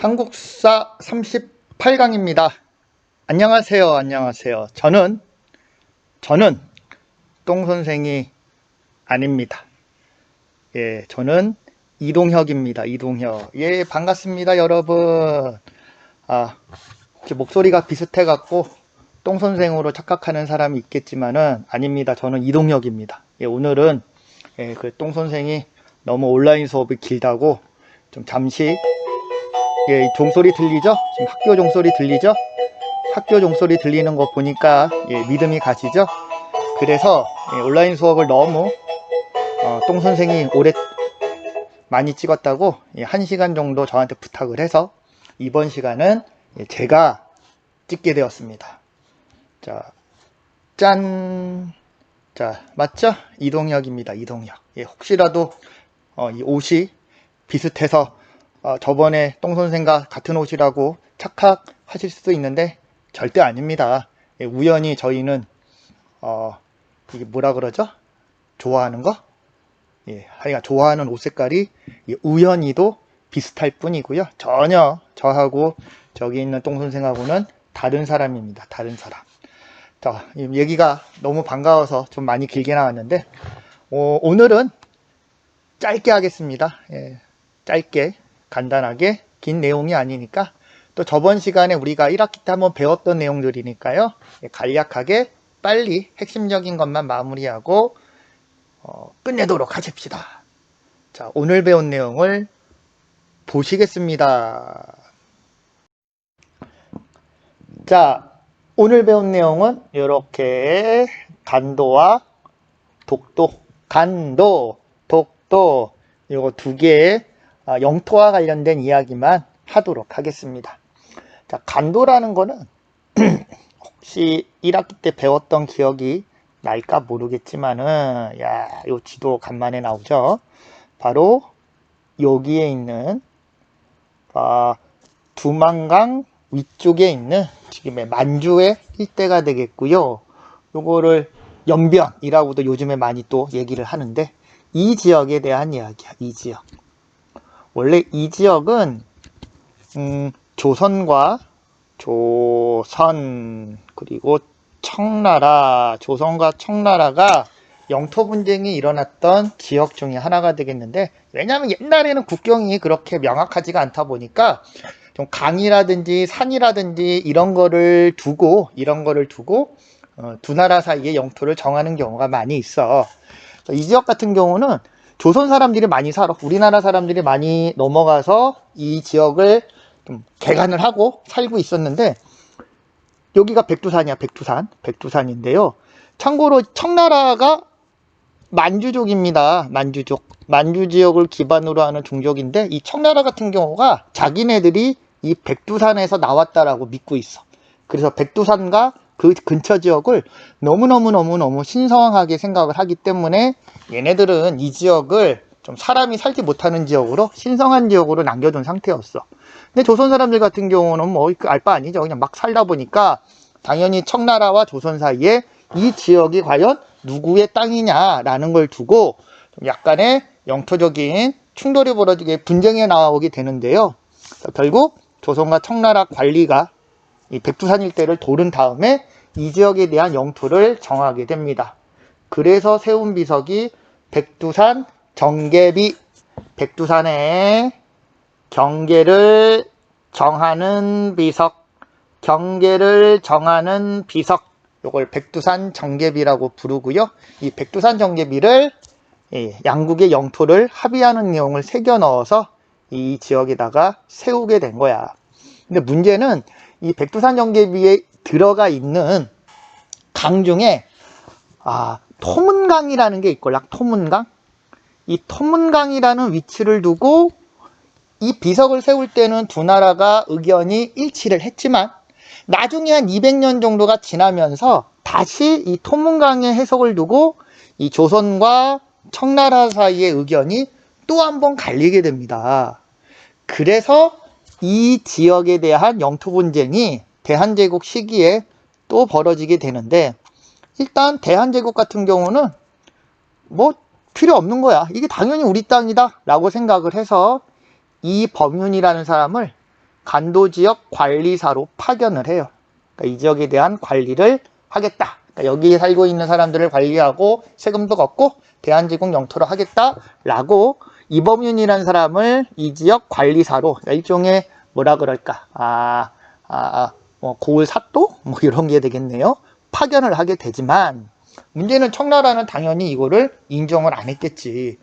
한국사 38강입니다. 안녕하세요. 안녕하세요. 저는 똥선생이 아닙니다. 예, 저는 이동혁입니다. 이동혁. 예, 반갑습니다, 여러분. 혹시 목소리가 비슷해갖고 똥선생으로 착각하는 사람이 있겠지만은 아닙니다. 저는 이동혁입니다. 예, 오늘은 그 똥선생이 너무 온라인 수업이 길다고 좀 잠시 종소리 들리죠? 지금 학교 종소리 들리죠? 학교 종소리 들리는 거 보니까 믿음이 가시죠? 그래서 온라인 수업을 너무 똥선생이 오래 많이 찍었다고 1시간 정도 저한테 부탁을 해서 이번 시간은 제가 찍게 되었습니다. 자, 짠! 자, 맞죠? 이동혁입니다. 이동혁. 혹시라도 이 옷이 비슷해서 저번에 똥선생과 같은 옷이라고 착각하실 수도 있는데 절대 아닙니다. 우연히 저희는 이게 뭐라 그러죠? 좋아하는 거? 하여간 좋아하는 옷 색깔이 우연히도 비슷할 뿐이고요. 전혀 저하고 저기 있는 똥선생하고는 다른 사람입니다. 다른 사람. 자, 얘기가 너무 반가워서 좀 많이 길게 나왔는데 오늘은 짧게 하겠습니다. 짧게 간단하게 긴 내용이 아니니까 또 저번 시간에 우리가 1학기 때 한번 배웠던 내용들이니까요. 간략하게 빨리 핵심적인 것만 마무리하고 끝내도록 하십시다. 자, 오늘 배운 내용을 보시겠습니다. 자, 오늘 배운 내용은 이렇게 간도와 독도, 간도, 독도 이거 두 개의 영토와 관련된 이야기만 하도록 하겠습니다. 자, 간도라는 거는 혹시 1학기 때 배웠던 기억이 날까 모르겠지만은 요 지도 간만에 나오죠. 바로 여기에 있는 두만강 위쪽에 있는 지금의 만주의 일대가 되겠고요. 요거를 연변이라고도 요즘에 많이 또 얘기를 하는데 이 지역에 대한 이야기야. 이 지역. 원래 이 지역은 조선과 그리고 청나라, 조선과 청나라가 영토 분쟁이 일어났던 지역 중에 하나가 되겠는데, 왜냐하면 옛날에는 국경이 그렇게 명확하지가 않다 보니까 좀 강이라든지 산이라든지 이런 거를 두고 두 나라 사이의 영토를 정하는 경우가 많이 있어. 이 지역 같은 경우는 조선 사람들이 많이 살아. 우리나라 사람들이 많이 넘어가서 이 지역을 좀 개간을 하고 살고 있었는데, 여기가 백두산이야. 백두산인데요. 참고로 청나라가 만주족입니다. 만주 지역을 기반으로 하는 종족인데, 이 청나라 같은 경우가 자기네들이 이 백두산에서 나왔다라고 믿고 있어. 그래서 백두산과 그 근처 지역을 너무너무 신성하게 생각을 하기 때문에 얘네들은 이 지역을 좀 사람이 살지 못하는 지역으로, 신성한 지역으로 남겨둔 상태였어. 근데 조선 사람들 같은 경우는 뭐 알 바 아니죠. 그냥 막 살다 보니까 당연히 청나라와 조선 사이에 이 지역이 과연 누구의 땅이냐라는 걸 두고 좀 약간의 영토적인 충돌이 벌어지게 분쟁이 나오게 되는데요. 결국 조선과 청나라 관리가 이 백두산 일대를 도른 다음에 이 지역에 대한 영토를 정하게 됩니다. 그래서 세운 비석이 백두산 정계비, 백두산의 경계를 정하는 비석, 요걸 백두산 정계비라고 부르고요. 이 백두산 정계비를 양국의 영토를 합의하는 내용을 새겨 넣어서 이 지역에다가 세우게 된 거야. 근데 문제는 이 백두산 정계비에 들어가 있는 강 중에 토문강이라는 게 있걸랑. 토문강. 이 토문강이라는 위치를 두고 이 비석을 세울 때는 두 나라가 의견이 일치를 했지만 나중에 한 200년 정도가 지나면서 다시 이 토문강의 해석을 두고 이 조선과 청나라 사이의 의견이 또 한 번 갈리게 됩니다. 그래서 이 지역에 대한 영토 분쟁이 대한제국 시기에 또 벌어지게 되는데, 일단 대한제국 같은 경우는 뭐 필요 없는 거야. 이게 당연히 우리 땅이다 라고 생각을 해서 이 범윤이라는 사람을 간도지역 관리사로 파견을 해요. 그러니까 이 지역에 대한 관리를 하겠다. 그러니까 여기에 살고 있는 사람들을 관리하고 세금도 걷고 대한제국 영토로 하겠다라고 이범윤이라는 사람을 이 지역 관리사로, 그러니까 일종의 뭐라 그럴까, 뭐 고을 사또 뭐 이런 게 되겠네요. 파견을 하게 되지만 문제는 청나라는 당연히 이거를 인정을 안 했겠지.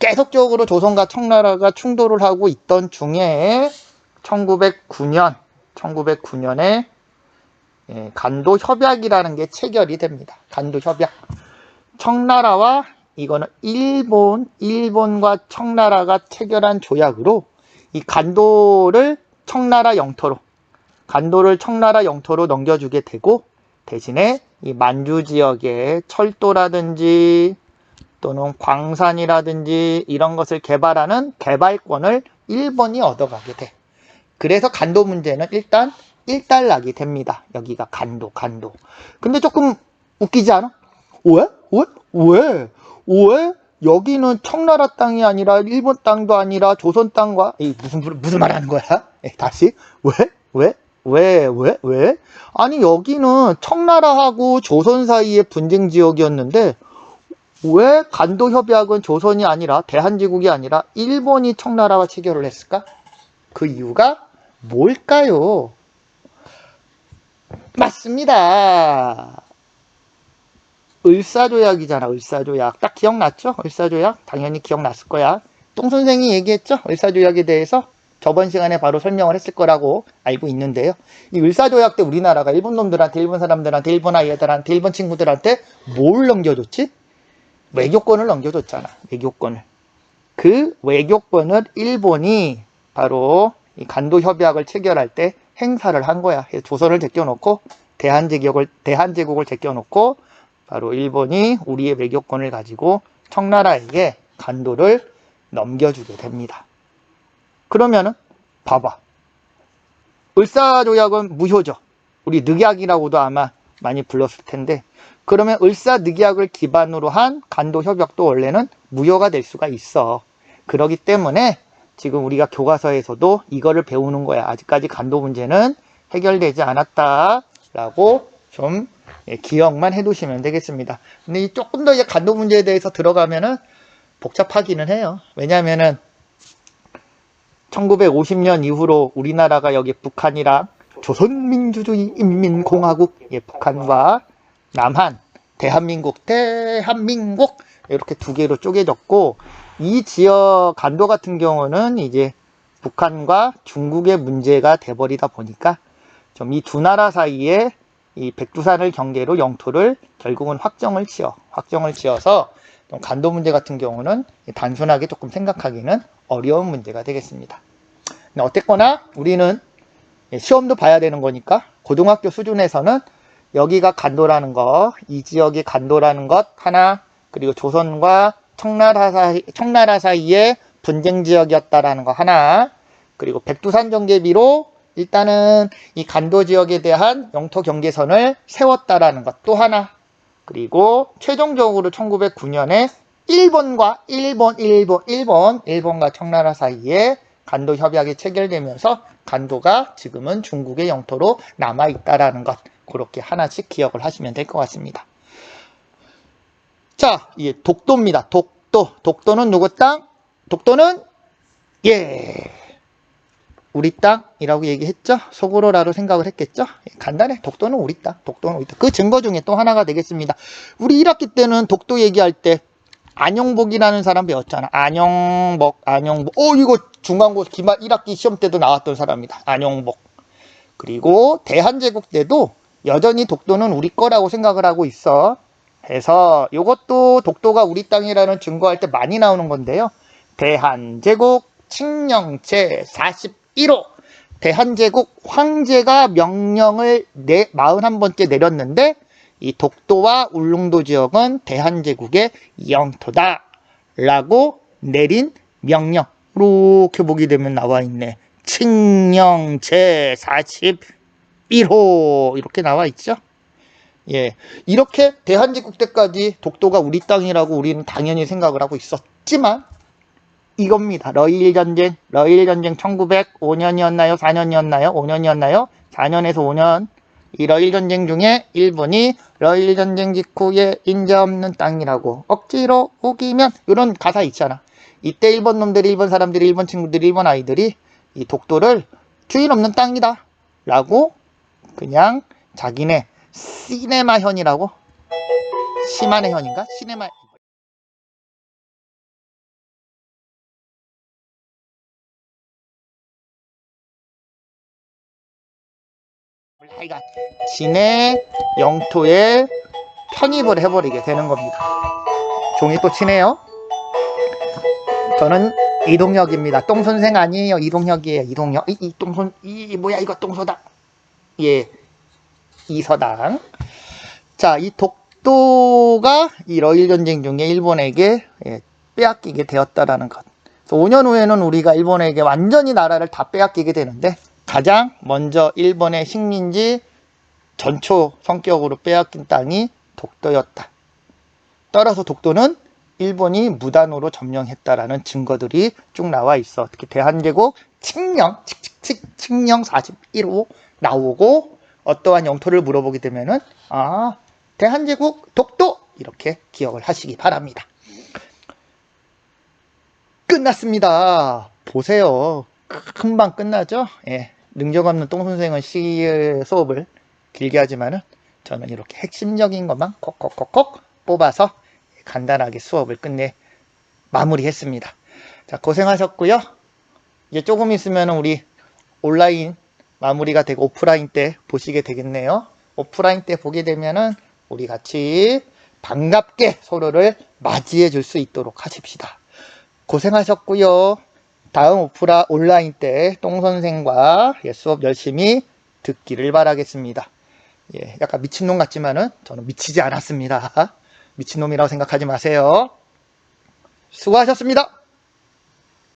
계속적으로 조선과 청나라가 충돌을 하고 있던 중에 1909년에 간도 협약이라는 게 체결이 됩니다. 간도 협약. 청나라와 이거는 일본과 청나라가 체결한 조약으로 이 간도를 청나라 영토로 넘겨주게 되고, 대신에 이 만주 지역에 철도라든지 또는 광산이라든지 이런 것을 개발하는 개발권을 일본이 얻어가게 돼. 그래서 간도 문제는 일단 일단락이 됩니다. 여기가 간도. 근데 조금 웃기지 않아? 왜? 여기는 청나라 땅이 아니라 일본 땅도 아니라 조선 땅과 무슨 말 하는 거야? 다시 왜? 아니 여기는 청나라하고 조선 사이의 분쟁 지역이었는데 왜 간도 협약은 조선이 아니라 대한제국이 아니라 일본이 청나라와 체결을 했을까? 그 이유가 뭘까요? 맞습니다. 을사조약이잖아. 을사조약. 딱 기억났죠? 을사조약? 당연히 기억났을 거야. 똥 선생이 얘기했죠? 을사조약에 대해서 저번 시간에 바로 설명을 했을 거라고 알고 있는데요. 이 을사조약 때 우리나라가 일본 놈들한테, 일본 사람들한테, 일본 아이들한테, 일본 친구들한테 뭘 넘겨줬지? 외교권을 넘겨줬잖아. 외교권을. 그 외교권을 일본이 바로 이 간도 협약을 체결할 때 행사를 한 거야. 조선을 제껴놓고 대한제국을 제껴놓고 바로 일본이 우리의 외교권을 가지고 청나라에게 간도를 넘겨주게 됩니다. 그러면은 봐봐. 을사조약은 무효죠. 우리 늑약이라고도 아마 많이 불렀을 텐데, 그러면 을사늑약을 기반으로 한 간도 협약도 원래는 무효가 될 수가 있어. 그렇기 때문에 지금 우리가 교과서에서도 이거를 배우는 거야. 아직까지 간도 문제는 해결되지 않았다라고 좀 기억만 해두시면 되겠습니다. 근데 조금 더 이제 간도 문제에 대해서 들어가면은 복잡하기는 해요. 왜냐면은 1950년 이후로 우리나라가 여기 북한이랑 조선민주주의 인민공화국, 북한과 남한, 대한민국 이렇게 두 개로 쪼개졌고, 이 지역 간도 같은 경우는 이제 북한과 중국의 문제가 돼버리다 보니까 좀 이 두 나라 사이에 이 백두산을 경계로 영토를 결국은 확정을 지어서 좀 간도 문제 같은 경우는 단순하게 조금 생각하기는 어려운 문제가 되겠습니다. 근데 어쨌거나 우리는 시험도 봐야 되는 거니까 고등학교 수준에서는 여기가 간도라는 거, 이 지역이 간도라는 것 하나, 그리고 조선과 청나라 사이의 분쟁 지역이었다라는 거 하나, 그리고 백두산 경계비로 일단은 이 간도 지역에 대한 영토 경계선을 세웠다라는 것 또 하나, 그리고 최종적으로 1909년에 일본과 청나라 사이에 간도 협약이 체결되면서 간도가 지금은 중국의 영토로 남아있다라는 것, 그렇게 하나씩 기억을 하시면 될 것 같습니다. 자, 이게 독도입니다. 독도는 누구 땅? 독도는 우리 땅이라고 얘기했죠? 속으로라도 생각을 했겠죠? 간단해. 독도는 우리 땅. 그 증거 중에 또 하나가 되겠습니다. 우리 1학기 때는 독도 얘기할 때 안용복이라는 사람 배웠잖아. 안용복. 이거 중간고사 기말 1학기 시험 때도 나왔던 사람이다. 안용복. 그리고 대한제국 때도 여전히 독도는 우리 거라고 생각을 하고 있어. 그래서 이것도 독도가 우리 땅이라는 증거할 때 많이 나오는 건데요. 대한제국 칙령제 41호. 대한제국 황제가 명령을 41번째 내렸는데, 이 독도와 울릉도 지역은 대한제국의 영토다 라고 내린 명령. 이렇게 보게 되면 나와 있네. 칙령 제41호 이렇게 나와 있죠. 이렇게 대한제국 때까지 독도가 우리 땅이라고 우리는 당연히 생각을 하고 있었지만 이겁니다. 러일 전쟁 1905년이었나요? 4년이었나요? 5년이었나요? 4년에서 5년. 이 러일 전쟁 중에 일본이 러일 전쟁 직후에 인재 없는 땅이라고 억지로 우기면 이런 가사 있잖아. 이때 일본 놈들이, 일본 사람들이, 일본 친구들이, 일본 아이들이 이 독도를 주인 없는 땅이다 라고 그냥 자기네 시네마현이라고, 시마네 현인가? 시네마 하여간 진해 영토에 편입을 해버리게 되는 겁니다. 종이 또 치네요. 저는 이동혁입니다. 똥선생 아니에요. 이동혁이에요. 이동혁. 이 똥손, 뭐야 이거 똥소당. 예, 이서당. 자, 이 독도가 이 러일 전쟁 중에 일본에게 빼앗기게 되었다라는 것. 그래서 5년 후에는 우리가 일본에게 완전히 나라를 다 빼앗기게 되는데, 가장 먼저 일본의 식민지 전초 성격으로 빼앗긴 땅이 독도였다. 따라서 독도는 일본이 무단으로 점령했다라는 증거들이 쭉 나와 있어. 특히 대한제국 칙령 41호 나오고, 어떠한 영토를 물어보게 되면은 대한제국 독도 이렇게 기억을 하시기 바랍니다. 끝났습니다. 보세요. 금방 끝나죠? 예. 능력 없는 똥 선생은 수업을 길게 하지만은 저는 이렇게 핵심적인 것만 콕콕콕콕 뽑아서 간단하게 수업을 끝내 마무리했습니다. 자, 고생하셨고요. 이제 조금 있으면 우리 온라인 마무리가 되고 오프라인 때 보시게 되겠네요. 오프라인 때 보게 되면은 우리 같이 반갑게 서로를 맞이해 줄 수 있도록 하십시다. 고생하셨고요. 다음 온라인 때 똥선생과 수업 열심히 듣기를 바라겠습니다. 예, 약간 미친놈 같지만은 저는 미치지 않았습니다. 미친놈이라고 생각하지 마세요. 수고하셨습니다.